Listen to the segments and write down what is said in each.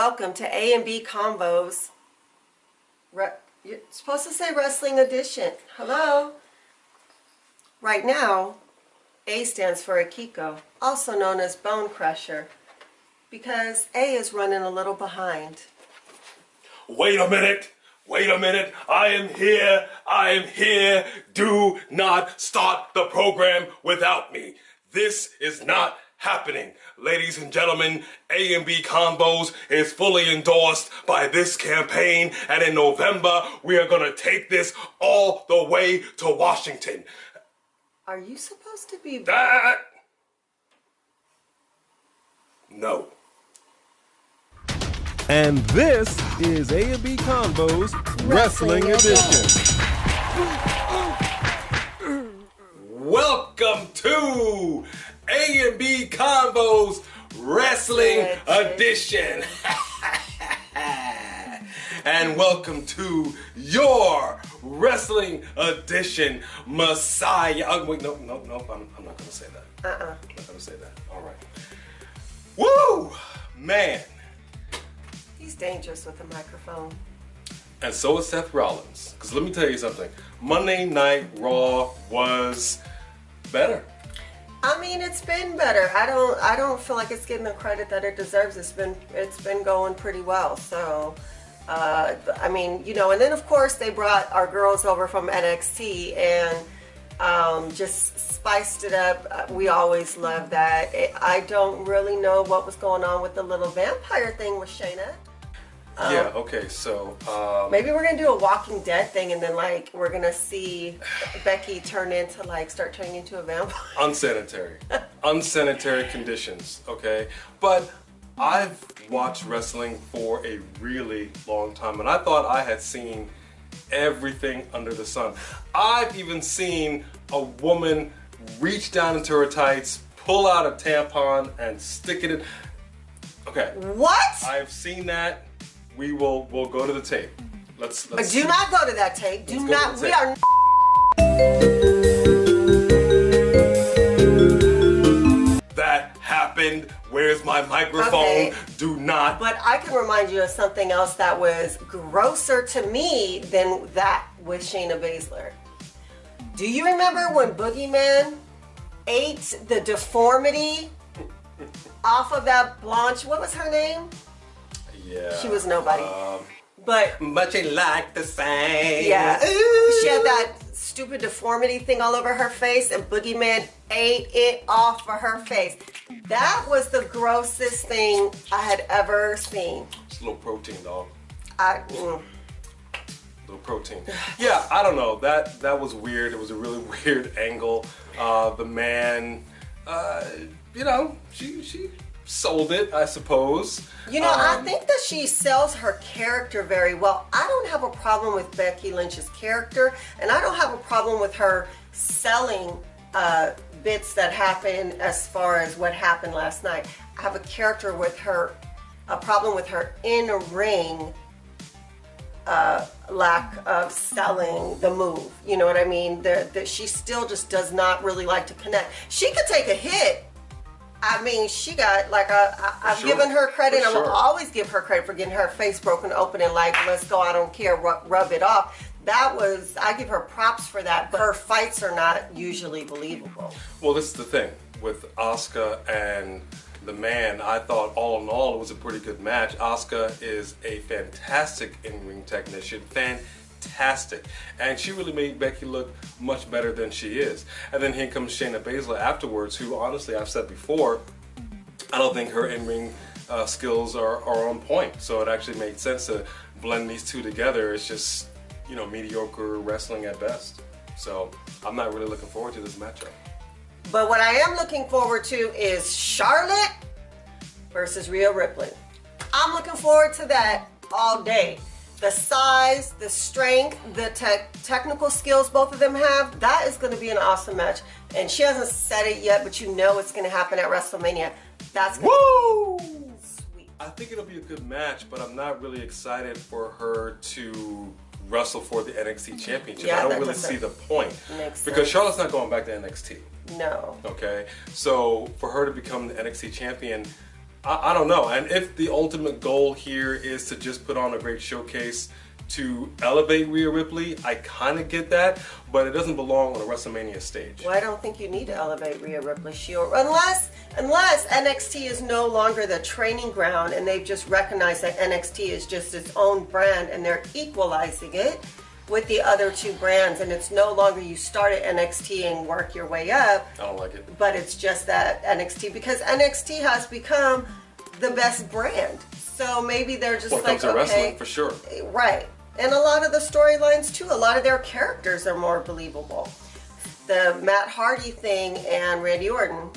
Welcome to A and B Combos. You're supposed to say Wrestling Edition. Hello. Right now, A stands for Akiko, also known as Bone Crusher, because A is running a little behind. Wait a minute. Wait a minute. I am here. I am here. Do not start the program without me. This is not happening. Ladies and gentlemen, A and B Combos is fully endorsed by this campaign, and in November, we are going to take this all the way to Washington. Are you supposed to be... No. And this is A and B Combos Wrestling Edition. Welcome to A and B Combos Wrestling Edition. And welcome to your Wrestling Edition Messiah. Oh, wait, no, I'm not going to say that. I'm not going to say that. All right. Woo! Man. He's dangerous with the microphone. And so is Seth Rollins. Because let me tell you something. Monday Night Raw was better. I mean, it's been better. I don't feel like it's getting the credit that it deserves. It's been going pretty well. So, I mean, you know, and then of course they brought our girls over from NXT and just spiced it up. We always love that. I don't really know what was going on with the little vampire thing with Shayna. Yeah, okay, so... maybe we're going to do a Walking Dead thing and then, like, we're going to see Becky start turning into a vampire. Unsanitary. Unsanitary conditions, okay? But I've watched wrestling for a really long time, and I thought I had seen everything under the sun. I've even seen a woman reach down into her tights, pull out a tampon, and stick it in... Okay. What? I've seen that. We'll go to the tape. Let's do not go to that tape. Do not. We are. That happened. Where's my microphone? Okay. Do not. But I can remind you of something else that was grosser to me than that with Shayna Baszler. Do you remember when Boogeyman ate the deformity off of that Blanche? What was her name? Yeah. She was nobody. But you like the same. Yeah. She had that stupid deformity thing all over her face, and Boogeyman ate it off of her face. That was the grossest thing I had ever seen. It's a little protein, dog. Little protein. Yeah, I don't know. That was weird. It was a really weird angle. The man, you know, she sold it, I suppose. You know, I think that she sells her character very well. I don't have a problem with Becky Lynch's character, and I don't have a problem with her selling bits that happen as far as what happened last night. I have a problem with her in-ring lack of selling the move. You know what I mean? That she still just does not really like to connect. She could take a hit. I mean, she got, like, I've given her credit. I will always give her credit for getting her face broken open and, like, let's go, I don't care, rub it off. I give her props for that, but her fights are not usually believable. Well, this is the thing. With Asuka and the man, I thought all in all it was a pretty good match. Asuka is a fantastic in-ring technician. Fantastic. And she really made Becky look much better than she is. And then here comes Shayna Baszler afterwards, who honestly, I've said before, I don't think her in-ring skills are on point. So it actually made sense to blend these two together. It's just, you know, mediocre wrestling at best. So I'm not really looking forward to this matchup. But what I am looking forward to is Charlotte versus Rhea Ripley. I'm looking forward to that all day. The size, the strength, the technical skills both of them have, that is going to be an awesome match. And she hasn't said it yet, but you know it's going to happen at WrestleMania. That's going to be sweet. I think it'll be a good match, but I'm not really excited for her to wrestle for the NXT Championship. Yeah, I don't really see the point. Because Charlotte's not going back to NXT. No. Okay? So for her to become the NXT Champion, I don't know. And if the ultimate goal here is to just put on a great showcase to elevate Rhea Ripley, I kind of get that, but it doesn't belong on a WrestleMania stage. Well, I don't think you need to elevate Rhea Ripley. Unless NXT is no longer the training ground and they've just recognized that NXT is just its own brand and they're equalizing it with the other two brands, and it's no longer you start at NXT and work your way up. I don't like it. But it's just that NXT, because NXT has become the best brand. So maybe they're just When it comes to wrestling, for sure. Right. And a lot of the storylines too, a lot of their characters are more believable. The Matt Hardy thing and Randy Orton.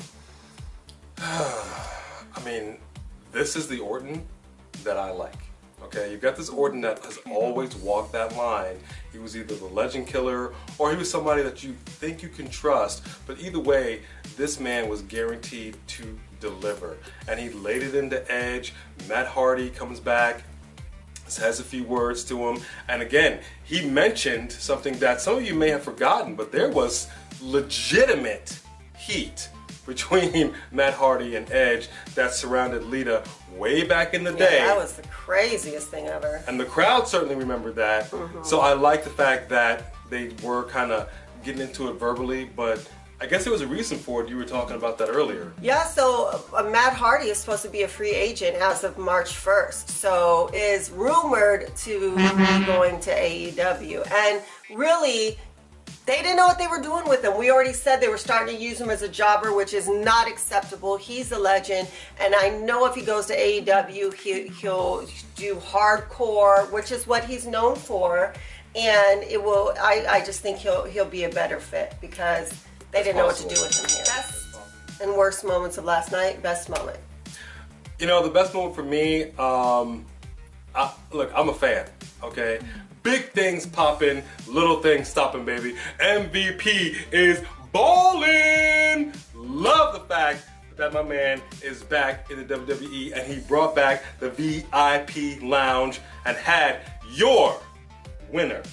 I mean, this is the Orton that I like. Okay, you've got this Orton that has always walked that line. He was either the legend killer or he was somebody that you think you can trust. But either way, this man was guaranteed to deliver. And he laid it into Edge. Matt Hardy comes back, says a few words to him. And again, he mentioned something that some of you may have forgotten, but there was legitimate heat between Matt Hardy and Edge that surrounded Lita way back in the day. Yeah, that was the craziest thing ever. And the crowd certainly remembered that. So I like the fact that they were kind of getting into it verbally, but I guess there was a reason for it. You were talking about that earlier. Yeah, so Matt Hardy is supposed to be a free agent as of March 1st. So is rumored to be going to AEW. And really, they didn't know what they were doing with him. We already said they were starting to use him as a jobber, which is not acceptable. He's a legend, and I know if he goes to AEW, he'll do hardcore, which is what he's known for. And it will. I just think he'll be a better fit because they didn't know what to do with him here. Best and worst moments of last night. Best moment. You know, the best moment for me. Look, I'm a fan. Okay. Big things popping, little things stopping, baby. MVP is ballin'. Love the fact that my man is back in the WWE and he brought back the VIP lounge and had your winner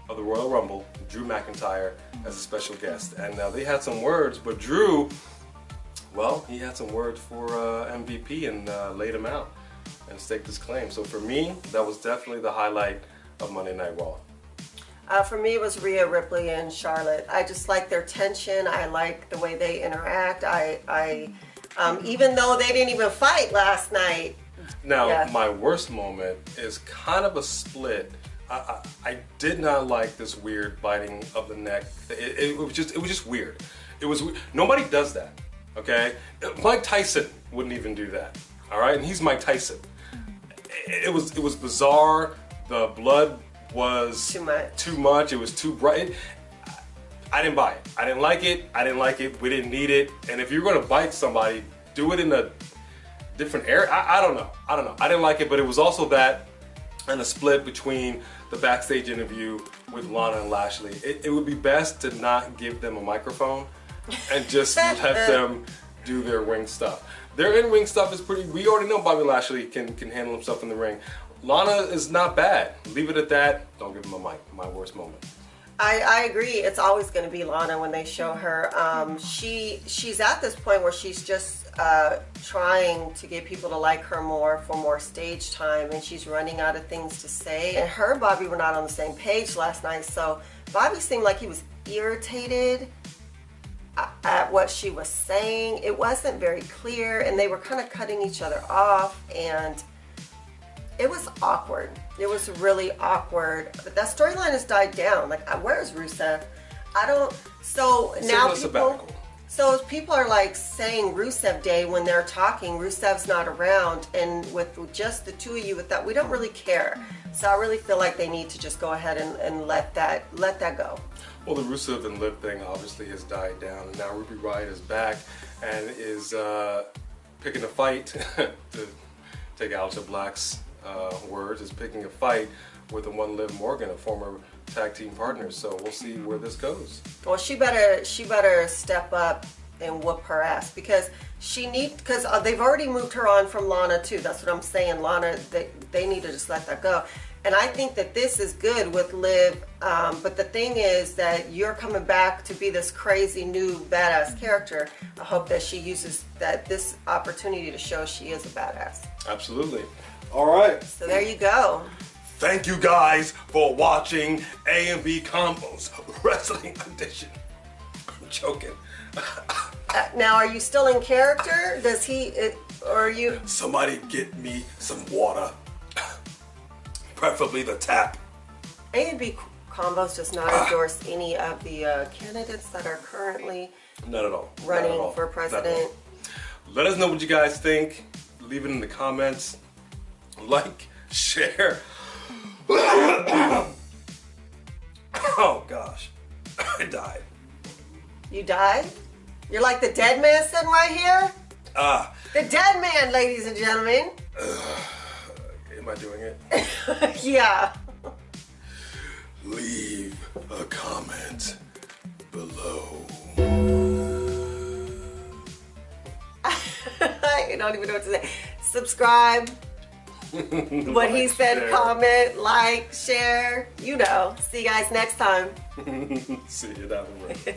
of the Royal Rumble, Drew McIntyre, as a special guest. And they had some words, but Drew, well, he had some words for MVP and laid him out and staked his claim. So for me, that was definitely the highlight of Monday Night Raw. For me, it was Rhea Ripley and Charlotte. I just like their tension. I like the way they interact. Even though they didn't even fight last night. Now, my worst moment is kind of a split. I did not like this weird biting of the neck. It was just weird. Nobody does that. Okay, Mike Tyson wouldn't even do that. All right, and he's Mike Tyson. It was bizarre. The blood was too much. It was too bright. I didn't buy it. I didn't like it. We didn't need it. And if you're going to bite somebody, do it in a different area. I don't know. I didn't like it, but it was also that and a split between the backstage interview with Lana and Lashley. It would be best to not give them a microphone and just let them do their ring stuff. Their in-ring stuff is pretty. We already know Bobby Lashley can handle himself in the ring. Lana is not bad. Leave it at that. Don't give him a mic. My worst moment. I agree. It's always going to be Lana when they show her. She's at this point where she's just trying to get people to like her more for more stage time, and she's running out of things to say. And her and Bobby were not on the same page last night, so Bobby seemed like he was irritated at what she was saying. It wasn't very clear, and they were kind of cutting each other off, and it was awkward. It was really awkward. But that storyline has died down. Like, where's Rusev? So now people are like saying Rusev Day when they're talking. Rusev's not around, and with just the two of you, with that, we don't really care. So I really feel like they need to just go ahead and let that go. Well, the Rusev and Liv thing obviously has died down, and now Ruby Riott is back and is picking a fight to take Aleister Black's words, is picking a fight with the one Liv Morgan, a former tag team partner. So we'll see where this goes. Well, she better step up and whoop her ass, because because they've already moved her on from Lana too. That's what I'm saying. Lana, they need to just let that go. And I think that this is good with Liv, but the thing is that you're coming back to be this crazy new badass character. I hope that she uses this opportunity to show she is a badass. Absolutely. All right. So there you go. Thank you guys for watching A&B Combos Wrestling Edition. I'm joking. Now, are you still in character? Or are you? Somebody get me some water. Preferably the tap. A&B Combos does not endorse any of the candidates that are currently Not at all. running Not at all. for president. Let us know what you guys think. Leave it in the comments. Like, share. Oh gosh, I died. You died? You're like the dead man sitting right here? The dead man, ladies and gentlemen. Am I doing it? Yeah. Leave a comment below. I don't even know what to say. Subscribe. What he said, share. comment, like, share. You know. See you guys next time. See you down the road.